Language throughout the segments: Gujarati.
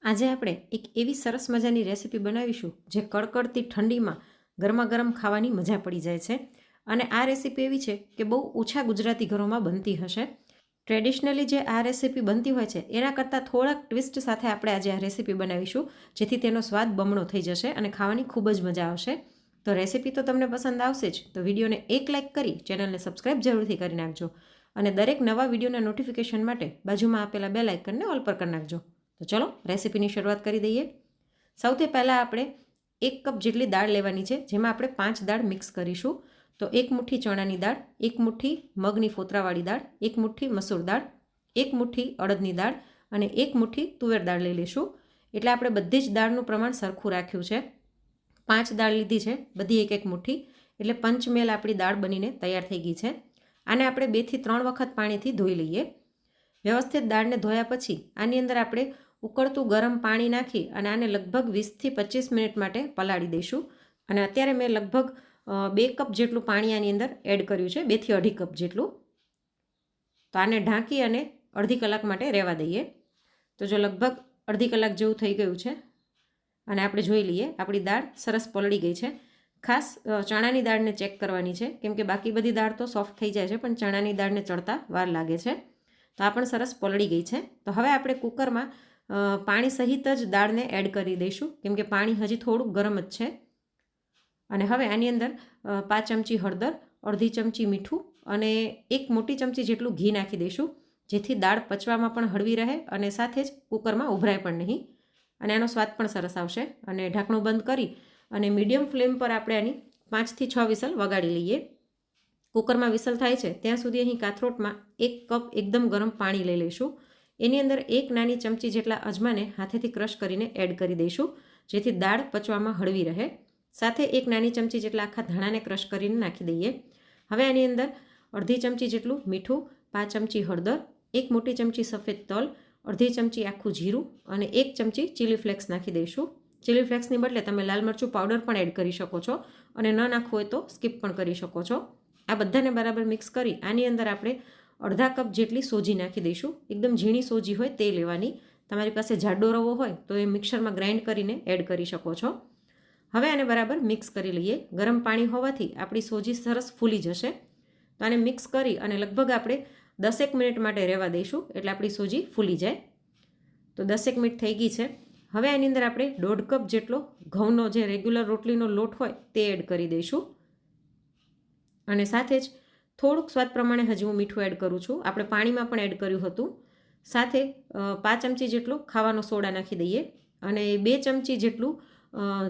આજે આપણે એક એવી સરસ મજાની રેસીપી બનાવીશું જે કડકડતી ઠંડીમાં ગરમા ગરમ ખાવાની મજા પડી જાય છે. અને આ રેસીપી એવી છે કે બહુ ઓછા ગુજરાતી ઘરોમાં બનતી હશે. ટ્રેડિશનલી જે આ રેસીપી બનતી હોય છે એના કરતાં થોડાક ટ્વિસ્ટ સાથે આપણે આજે આ રેસીપી બનાવીશું, જેથી તેનો સ્વાદ બમણો થઈ જશે અને ખાવાની ખૂબ જ મજા આવશે. તો રેસીપી તો તમને પસંદ આવશે જ, તો વિડીયોને એક લાઇક કરી ચેનલને સબસ્ક્રાઈબ જરૂરથી કરી નાખજો અને દરેક નવા વિડીયોના નોટિફિકેશન માટે બાજુમાં આપેલા બેલ આઇકનને ઓલ પર કરી નાખજો. તો ચલો રેસીપીની શરૂઆત કરી દઈએ. સૌથી પહેલાં આપણે 1 કપ જેટલી દાળ લેવાની છે, જેમાં આપણે 5 દાળ મિક્સ કરીશું. તો 1 મુઠ્ઠી ચણાની દાળ, 1 મુઠ્ઠી મગની ફોતરાવાળી દાળ, 1 મુઠ્ઠી મસૂર દાળ, 1 મુઠ્ઠી અડદની દાળ અને 1 મુઠ્ઠી તુવેર દાળ લઈ લઈશું. એટલે આપણે બધી જ દાળનું પ્રમાણ સરખું રાખ્યું છે. 5 દાળ લીધી છે, બધી 1-1 મુઠ્ઠી, એટલે પંચમેલ આપણી દાળ બનીને તૈયાર થઈ ગઈ છે. આને આપણે 2 થી 3 વખત પાણીથી ધોઈ લઈએ. વ્યવસ્થિત દાળને ધોયા પછી આની અંદર આપણે ઉકળતું ગરમ પાણી નાખી અને આને લગભગ 20 થી 25 મિનિટ માટે પલાળી દઈશું. અને અત્યારે મેં લગભગ 2 કપ જેટલું પાણી આની અંદર એડ કર્યું છે, 2 થી 2.5 કપ જેટલું. તો આને ઢાંકી અને અડધી કલાક માટે રહેવા દઈએ. તો જો લગભગ અડધી કલાક જેવું થઈ ગયું છે અને આપણે જોઈ લઈએ આપણી દાળ સરસ પલળી ગઈ છે. ખાસ ચણાની દાળને ચેક કરવાની છે, કેમ કે બાકી બધી દાળ તો સોફ્ટ થઈ જાય છે, પણ ચણાની દાળને ચડતા વાર લાગે છે. તો આ પણ સરસ પલળી ગઈ છે. તો હવે આપણે કુકરમાં પાણી સહિત જ દાળને એડ કરી દઈશું, કેમ કે પાણી હજી થોડુંક ગરમ જ છે. અને હવે આની અંદર 5 ચમચી હળદર, અડધી ચમચી મીઠું અને 1 મોટી ચમચી જેટલું ઘી નાખી દઈશું, જેથી દાળ પચવામાં પણ હળવી રહે અને સાથે જ કુકરમાં ઉભરાય પણ નહીં અને આનો સ્વાદ પણ સરસ આવશે. અને ઢાંકણું બંધ કરી અને મીડિયમ ફ્લેમ પર આપણે આની 5 થી 6 વિસલ વગાડી લઈએ. કુકરમાં વિસલ થાય છે ત્યાં સુધી અહીં કાથરોટમાં 1 કપ એકદમ ગરમ પાણી લઈ લઈશું. એની અંદર 1 નાની ચમચી જેટલા અજમાને હાથેથી ક્રશ કરીને એડ કરી દઈશું, જેથી દાળ પચવામાં હળવી રહે. સાથે 1 નાની ચમચી જેટલા આખા ધાણાને ક્રશ કરીને નાખી દઈએ. હવે આની અંદર અડધી ચમચી જેટલું મીઠું, 5 ચમચી હળદર, 1 મોટી ચમચી સફેદ તલ, અડધી ચમચી આખું જીરું અને 1 ચમચી ચીલી ફ્લેક્સ નાખી દઈશું. ચીલી ફ્લેક્સની બદલે તમે લાલ મરચું પાવડર પણ એડ કરી શકો છો અને ન નાખવું હોય તો સ્કીપ પણ કરી શકો છો. આ બધાને બરાબર મિક્સ કરી આની અંદર આપણે અડધા કપ જેટલી સોજી નાખી દઈશું. એકદમ ઝીણી સોજી હોય તે લેવાની. તમારી પાસે જાડો રવો હોય તો એ મિક્સરમાં ગ્રાઇન્ડ કરીને એડ કરી શકો છો. હવે આને બરાબર મિક્સ કરી લઈએ. ગરમ પાણી હોવાથી આપણી સોજી સરસ ફૂલી જશે. તો આને મિક્સ કરી અને લગભગ આપણે 10 મિનિટ માટે રહેવા દઈશું, એટલે આપણી સોજી ફૂલી જાય. તો 10 મિનિટ થઈ ગઈ છે. હવે આની અંદર આપણે 1.5 કપ જેટલો ઘઉંનો જે રેગ્યુલર રોટલીનો લોટ હોય તે એડ કરી દઈશું. અને સાથે જ થોડુંક સ્વાદ પ્રમાણે હજી હું મીઠું એડ કરું છું. આપણે પાણીમાં પણ એડ કર્યું હતું. સાથે 5 ચમચી જેટલો ખાવાનો સોડા નાખી દઈએ અને 2 ચમચી જેટલું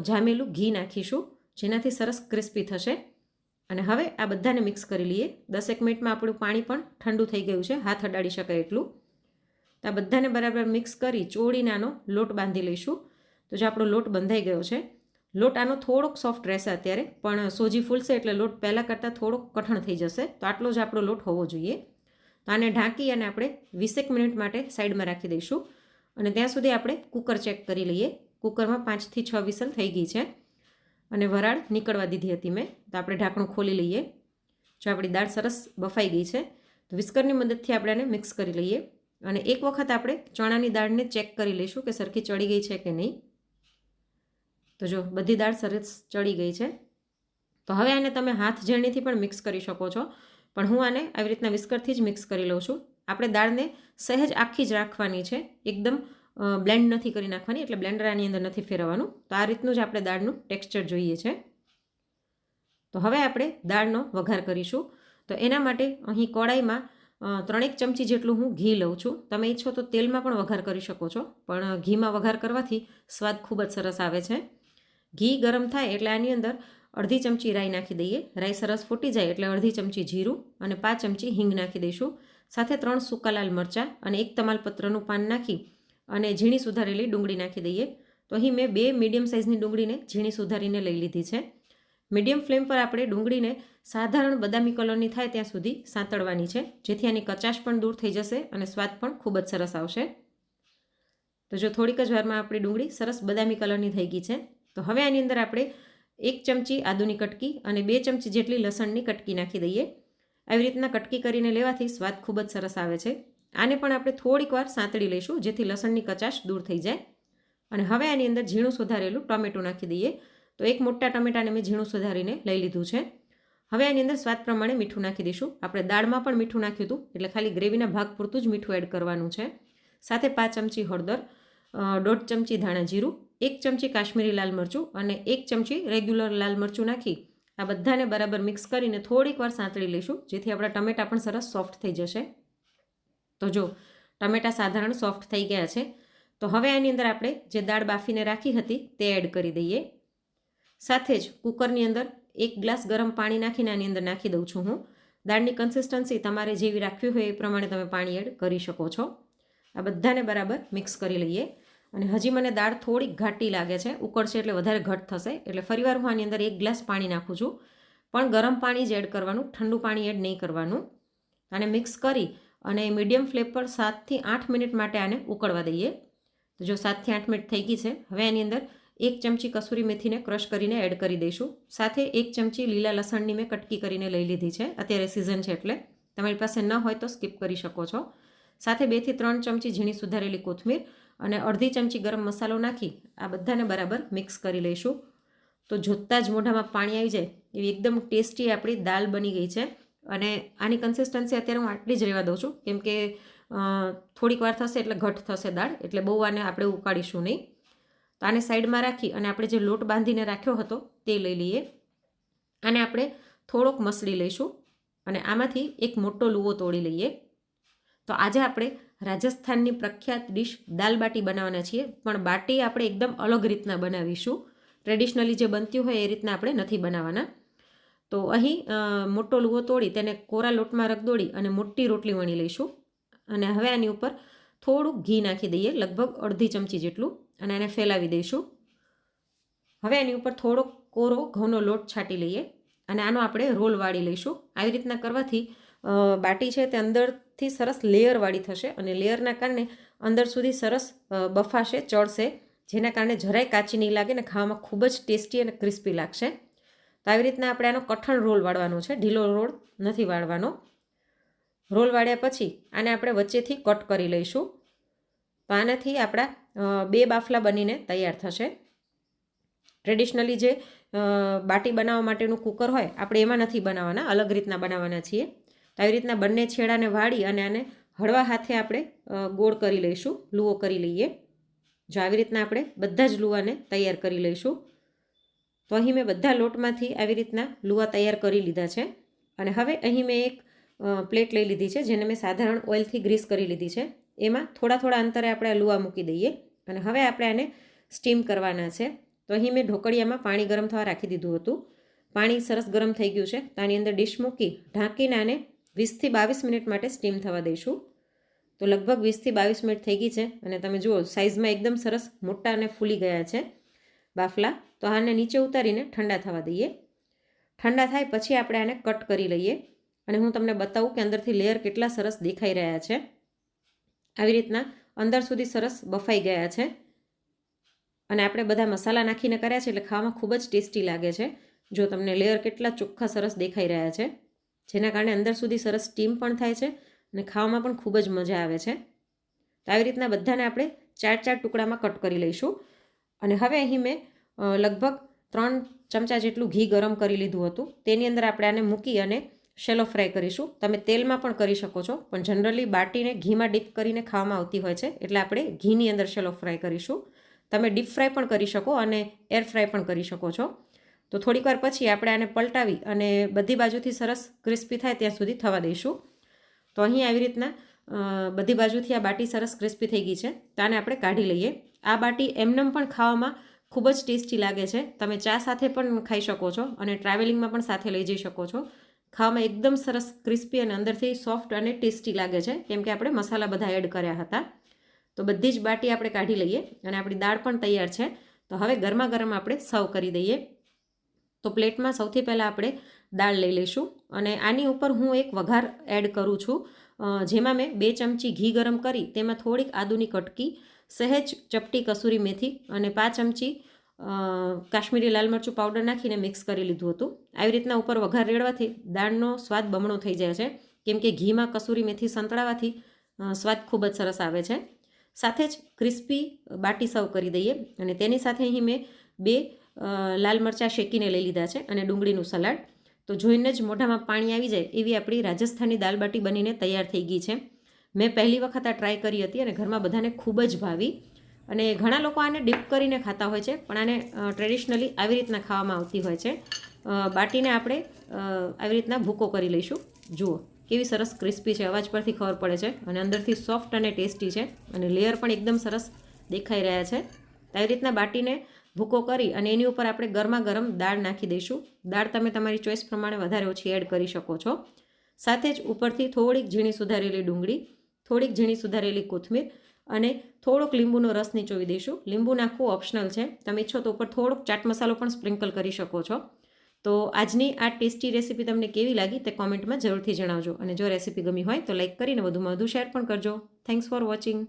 જામેલું ઘી નાખીશું, જેનાથી સરસ ક્રિસ્પી થશે. અને હવે આ બધાને મિક્સ કરી લઈએ. 10 મિનિટમાં આપણું પાણી પણ ઠંડુ થઈ ગયું છે, હાથ અડાડી શકાય એટલું. તો આ બધાને બરાબર મિક્સ કરી ચોળીને આનો લોટ બાંધી લઈશું. તો જો આપણો લોટ બંધાઈ ગયો છે. લોટ આનો થોડોક સોફ્ટ રહેશે અત્યારે, પણ સોજી ફૂલશે એટલે લોટ પહેલાં કરતાં થોડોક કઠણ થઈ જશે. તો આટલો જ આપણો લોટ હોવો જોઈએ. તો આને ઢાંકી અને આપણે 20 મિનિટ માટે સાઈડમાં રાખી દઈશું. અને ત્યાં સુધી આપણે કુકર ચેક કરી લઈએ. કુકરમાં 5 થી 6 વિસલ થઈ ગઈ છે અને વરાળ નીકળવા દીધી હતી મેં. તો આપણે ઢાંકણું ખોલી લઈએ. જો આપણી દાળ સરસ બફાઈ ગઈ છે તો વિસ્કરની મદદથી આપણે આને મિક્સ કરી લઈએ. અને એક વખત આપણે ચણાની દાળને ચેક કરી લઈશું કે સરખી ચડી ગઈ છે કે નહીં. તો જો બધી દાળ સરસ ચડી ગઈ છે. તો હવે આને તમે હાથ ઝેરણીથી પણ મિક્સ કરી શકો છો, પણ હું આને આવી રીતના વિસ્કરથી જ મિક્સ કરી લઉં છું. આપણે દાળને સહેજ આખી જ રાખવાની છે, એકદમ બ્લેન્ડ નથી કરી નાખવાની, એટલે બ્લેન્ડર આની અંદર નથી ફેરવવાનું. તો આ રીતનું જ આપણે દાળનું ટેક્સચર જોઈએ છે. તો હવે આપણે દાળનો વઘાર કરીશું. તો એના માટે અહીં કડાઈમાં 3 ચમચી જેટલું હું ઘી લઉં છું. તમે ઈચ્છો તો તેલમાં પણ વઘાર કરી શકો છો, પણ ઘીમાં વઘાર કરવાથી સ્વાદ ખૂબ જ સરસ આવે છે. ઘી ગરમ થાય એટલે આની અંદર અડધી ચમચી રાઈ નાખી દઈએ. રાઈ સરસ ફૂટી જાય એટલે અડધી ચમચી જીરું અને 5 ચમચી હિંગ નાખી દઈશું. સાથે 3 સૂકા લાલ મરચાં અને 1 તમાલપત્રનું પાન નાખી અને ઝીણી સુધારેલી ડુંગળી નાખી દઈએ. તો અહીં મેં 2 મીડિયમ સાઇઝની ડુંગળીને ઝીણી સુધારીને લઈ લીધી છે. મીડિયમ ફ્લેમ પર આપણે ડુંગળીને સાધારણ બદામી કલરની થાય ત્યાં સુધી સાંતળવાની છે, જેથી આની કચાશ પણ દૂર થઈ જશે અને સ્વાદ પણ ખૂબ જ સરસ આવશે. તો જો થોડીક જ વારમાં આપણી ડુંગળી સરસ બદામી કલરની થઈ ગઈ છે. તો હવે આની અંદર આપણે 1 ચમચી આદુની કટકી અને 2 ચમચી જેટલી લસણની કટકી નાખી દઈએ. આવી રીતના કટકી કરીને લેવાથી સ્વાદ ખૂબ જ સરસ આવે છે. આને પણ આપણે થોડીક વાર સાંતળી લઈશું, જેથી લસણની કચાશ દૂર થઈ જાય. અને હવે આની અંદર ઝીણું સુધારેલું ટમેટું નાખી દઈએ. તો એક મોટા ટમેટાને મેં ઝીણું સુધારીને લઈ લીધું છે. હવે આની અંદર સ્વાદ પ્રમાણે મીઠું નાખી દઈશું. આપણે દાળમાં પણ મીઠું નાખ્યું હતું, એટલે ખાલી ગ્રેવીના ભાગ પૂરતું જ મીઠું એડ કરવાનું છે. સાથે 5 ચમચી હળદર, 1.5 ચમચી ધાણા જીરું, 1 ચમચી કાશ્મીરી લાલ મરચું અને 1 ચમચી રેગ્યુલર લાલ મરચું નાખી આ બધાને બરાબર મિક્સ કરીને થોડીક વાર સાંતળી લઈશું, જેથી આપણા ટમેટા પણ સરસ સોફ્ટ થઈ જશે. તો જો ટમેટા સાધારણ સોફ્ટ થઈ ગયા છે. તો હવે આની અંદર આપણે જે દાળ બાફીને રાખી હતી તે એડ કરી દઈએ. સાથે જ કુકરની અંદર 1 ગ્લાસ ગરમ પાણી નાખીને આની અંદર નાખી દઉં છું હું. દાળની કન્સિસ્ટન્સી તમારે જેવી રાખવી હોય એ પ્રમાણે તમે પાણી એડ કરી શકો છો. આ બધાને બરાબર મિક્સ કરી લઈએ. અને હજી મને દાળ થોડીક ઘાટી લાગે છે, ઉકળશે એટલે વધારે ઘટ થશે, એટલે ફરીવાર હું આની અંદર 1 ગ્લાસ પાણી નાખું છું. પણ ગરમ પાણી જ એડ કરવાનું, ઠંડુ પાણી એડ નહીં કરવાનું. આને મિક્સ કરી અને મીડિયમ ફ્લેમ પર 7 થી 8 મિનિટ માટે આને ઉકળવા દઈએ. તો જો 7 થી 8 મિનિટ થઈ ગઈ છે. હવે આની અંદર 1 ચમચી કસૂરી મેથીને ક્રશ કરીને એડ કરી દઈશું. સાથે 1 ચમચી લીલા લસણની મેં કટકી કરીને લઈ લીધી છે. અત્યારે સિઝન છે એટલે તમારી પાસે ન હોય તો સ્કીપ કરી શકો છો. સાથે 2 થી 3 ચમચી ઝીણી સુધારેલી કોથમીર અને અડધી ચમચી ગરમ મસાલો નાખી આ બધાને બરાબર મિક્સ કરી લઈશું. તો જોતાં જ મોઢામાં પાણી આવી જાય એવી એકદમ ટેસ્ટી આપણી દાળ બની ગઈ છે. અને આની કન્સિસ્ટન્સી અત્યારે હું આટલી જ રહેવા દઉં છું, કેમ કે થોડીક વાર થશે એટલે ઘટ થશે દાળ, એટલે બહુ આને આપણે ઉકાળીશું નહીં. તો આને સાઈડમાં રાખી અને આપણે જે લોટ બાંધીને રાખ્યો હતો તે લઈ લઈએ. આને આપણે થોડોક મસળી લઈશું અને આમાંથી એક મોટો લુવો તોડી લઈએ. તો આજે આપણે રાજસ્થાનની પ્રખ્યાત ડિશ દાલ બાટી બનાવવાના છીએ, પણ બાટી આપણે એકદમ અલગ રીતના બનાવીશું. ટ્રેડિશનલી જે બનતી હોય એ રીતના આપણે નથી બનાવવાના. તો અહીં મોટો લુવો તોડી તેને કોરા લોટમાં રગદોળી અને મોટી રોટલી વણી લઈશું. અને હવે આની ઉપર થોડુંક ઘી નાખી દઈએ, લગભગ અડધી ચમચી જેટલું, અને એને ફેલાવી દઈશું. હવે આની ઉપર થોડોક કોરો ઘઉંનો લોટ છાંટી લઈએ અને આનો આપણે રોલ વાળી લઈશું. આવી રીતના કરવાથી બાટી છે તે અંદરથી સરસ લેયરવાળી થશે અને લેયરના કારણે અંદર સુધી સરસ બફાશે, ચડશે, જેના કારણે જરાય કાચી નહીં લાગે ને ખાવામાં ખૂબ જ ટેસ્ટી અને ક્રિસ્પી લાગશે. તો આવી રીતના આપણે આનો કઠણ રોલ વાળવાનો છે, ઢીલો રોલ નથી વાળવાનો. રોલ વાળ્યા પછી આને આપણે વચ્ચેથી કટ કરી લઈશું. તો આનાથી આપણા 2 બાફલા બનીને તૈયાર થશે. ટ્રેડિશનલી જે બાટી બનાવવા માટેનું કુકર હોય આપણે એમાં નથી બનાવવાના, અલગ રીતના બનાવવાના છીએ. તો આવી રીતના બંને છેડાને વાળી અને આને હળવા હાથે આપણે ગોળ કરી લઈશું, લુવો કરી લઈએ. જો આવી રીતના આપણે બધા જ લુવાને તૈયાર કરી લઈશું. તો અહીં મેં બધા લોટમાંથી આવી રીતના લુવા તૈયાર કરી લીધા છે. અને હવે અહીં મેં એક પ્લેટ લઈ લીધી છે, જેને મેં સાધારણ ઓઇલથી ગ્રીસ કરી લીધી છે. એમાં થોડા થોડા અંતરે આપણે આ લુવા મૂકી દઈએ અને હવે આપણે આને સ્ટીમ કરવાના છે. તો અહીં મેં ઢોકળિયામાં પાણી ગરમ થવા રાખી દીધું હતું. પાણી સરસ ગરમ થઈ ગયું છે. તો આની અંદર ડીશ મૂકી ઢાંકીને આને 20 થી 22 મિનિટ માટે સ્ટીમ થવા દઈશું. તો લગભગ 20 થી 22 મિનિટ થઈ ગઈ છે અને તમે જુઓ સાઇઝમાં એકદમ સરસ મોટા અને ફૂલી ગયા છે બાફલા. તો આને નીચે ઉતારીને ઠંડા થવા દઈએ. ઠંડા થાય પછી આપણે આને કટ કરી લઈએ અને હું તમને બતાવું કે અંદરથી લેયર કેટલા સરસ દેખાઈ રહ્યા છે. આવી રીતના અંદર સુધી સરસ બફાઈ ગયા છે અને આપણે બધા મસાલા નાખીને કર્યા છે એટલે ખાવામાં ખૂબ જ ટેસ્ટી લાગે છે. જો તમને લેયર કેટલા ચોખ્ખા સરસ દેખાઈ રહ્યા છે, જેના કારણે અંદર સુધી સરસ સ્ટીમ પણ થાય છે અને ખાવામાં પણ ખૂબ જ મજા આવે છે. તો આવી રીતના બધાને આપણે 4 ટુકડામાં કટ કરી લઈશું. અને હવે અહીં મેં લગભગ 3 ચમચા જેટલું ઘી ગરમ કરી લીધું હતું. તેની અંદર આપણે આને મૂકી અને શેલો ફ્રાય કરીશું. તમે તેલમાં પણ કરી શકો છો, પણ જનરલી બાટીને ઘીમાં ડીપ કરીને ખાવામાં આવતી હોય છે, એટલે આપણે ઘીની અંદર શેલો ફ્રાય કરીશું. તમે ડીપ ફ્રાય પણ કરી શકો અને એર ફ્રાય પણ કરી શકો છો. તો થોડીક વાર પછી આપણે આને પલટાવી અને બધી બાજુથી સરસ ક્રિસ્પી થાય ત્યાં સુધી થવા દઈશું. તો અહીં આવી રીતના બધી બાજુથી આ બાટી સરસ ક્રિસ્પી થઈ ગઈ છે. તો આને આપણે કાઢી લઈએ. આ બાટી એમનેમ પણ ખાવામાં ખૂબ જ ટેસ્ટી લાગે છે. તમે ચા સાથે પણ ખાઈ શકો છો અને ટ્રાવેલિંગમાં પણ સાથે લઈ જઈ શકો છો. ખાવામાં એકદમ સરસ ક્રિસ્પી અને અંદરથી સોફ્ટ અને ટેસ્ટી લાગે છે, કેમ કે આપણે મસાલા બધા એડ કર્યા હતા. તો બધી જ બાટી આપણે કાઢી લઈએ અને આપણી દાળ પણ તૈયાર છે. તો હવે ગરમા ગરમ આપણે સર્વ કરી દઈએ. તો પ્લેટમાં સૌથી પહેલાં આપણે દાળ લઈ લઈશું અને આની ઉપર હું એક વઘાર એડ કરું છું, જેમાં મેં 2 ચમચી ઘી ગરમ કરી તેમાં થોડીક આદુની કટકી, સહેજ ચપટી કસૂરી મેથી અને 5 ચમચી કાશ્મીરી લાલ મરચું પાવડર નાખીને મિક્સ કરી લીધું હતું. આવી રીતના ઉપર વઘાર રેડવાથી દાળનો સ્વાદ બમણો થઈ જાય છે, કેમ કે ઘીમાં કસૂરી મેથી સંતળાવાથી સ્વાદ ખૂબ જ સરસ આવે છે. સાથે જ ક્રિસ્પી બાટી સર્વ કરી દઈએ. અને તેની સાથે અહીં મેં 2 લાલ મરચાં શેકીને લઈ લીધા છે અને ડુંગળીનું સલાડ. તો જોઈને જ મોઢામાં પાણી આવી જાય એવી આપણી રાજસ્થાની દાલ બાટી બનીને તૈયાર થઈ ગઈ છે. મેં પહેલી વખત આ ટ્રાય કરી હતી અને ઘરમાં બધાને ખૂબ જ ભાવી. અને ઘણા લોકો આને ડીપ કરીને ખાતા હોય છે, પણ આને ટ્રેડિશનલી આવી રીતના ખાવામાં આવતી હોય છે. બાટીને આપણે આવી રીતના ભૂકો કરી લઈશું. જુઓ કેવી સરસ ક્રિસ્પી છે, અવાજ પરથી ખબર પડે છે. અને અંદરથી સોફ્ટ અને ટેસ્ટી છે અને લેયર પણ એકદમ સરસ દેખાઈ રહ્યા છે. આવી રીતના બાટીને ભૂકો કરી અને એની ઉપર આપણે ગરમા ગરમ દાળ નાખી દઈશું. દાળ તમે તમારી ચોઈસ પ્રમાણે વધારે ઓછી એડ કરી શકો છો. સાથે જ ઉપરથી થોડીક ઝીણી સુધારેલી ડુંગળી, થોડીક ઝીણી સુધારેલી કોથમીર અને થોડોક લીંબુનો રસ નીચોવી દઈશું. લીંબુ નાખવું ઓપ્શનલ છે, તમે ઈચ્છો તો ઉપર થોડોક ચાટ મસાલો પણ સ્પ્રિંકલ કરી શકો છો. તો આજની આ ટેસ્ટી રેસીપી તમને કેવી લાગી તે કોમેન્ટમાં જરૂરથી જણાવજો. અને જો રેસીપી ગમી હોય તો લાઈક કરીને વધુમાં વધુ શેર પણ કરજો. Thanks for watching.